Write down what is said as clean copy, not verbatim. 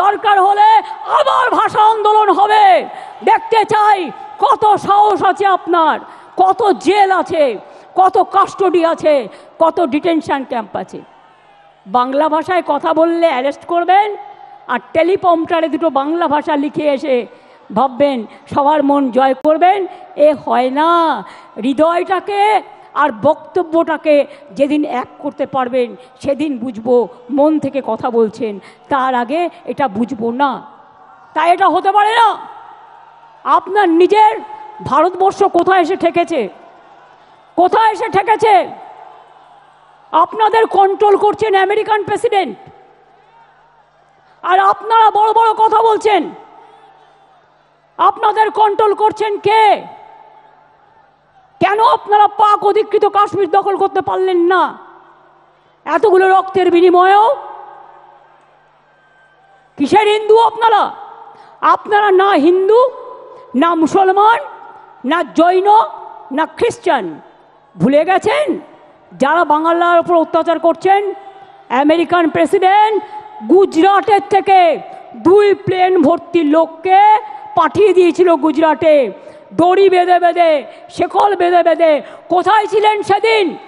দরকার হলে আবার ভাষা আন্দোলন হবে। দেখতে চাই কত সাহস আছে আপনার, কত জেল আছে, কত কাস্টডি আছে, কত ডিটেনশন ক্যাম্প আছে। বাংলা ভাষায় কথা বললে অ্যারেস্ট করবেন, আর টেলিপ্রম্পটারে দুটো বাংলা ভাষা লিখে এসে ভাববেন সবার মন জয় করবেন। এ হয় না। হৃদয়টাকে আর বক্তব্যটাকে যেদিন এক করতে পারবেন সেদিন বুঝবো মন থেকে কথা বলছেন, তার আগে এটা বুঝবো না। তাই এটা হতে পারে না। আপনার নিজের ভারতবর্ষ কোথায় এসে ঠেকেছে, কোথায় এসে ঠেকেছে? আপনাদের কন্ট্রোল করছেন আমেরিকান প্রেসিডেন্ট, আর আপনারা বড় বড় কথা বলছেন। আপনাদের কন্ট্রোল করছেন কে? কেন আপনারা পাক অধিকৃত কাশ্মীর দখল করতে পারলেন না এতগুলো রক্তের বিনিময়েও? কিসের হিন্দু আপনারা? আপনারা না হিন্দু, না মুসলমান, না জৈন, না খ্রিস্টান। ভুলে গেছেন যারা বাংলার উপর অত্যাচার করছেন? আমেরিকান প্রেসিডেন্ট গুজরাটের থেকে 2 প্লেন ভর্তি লোককে পাঠিয়ে দিয়েছিল গুজরাটে, দড়ি বেঁধে বেঁধে, শেকল বেঁধে বেঁধে। কোথায় ছিলেন সেদিন?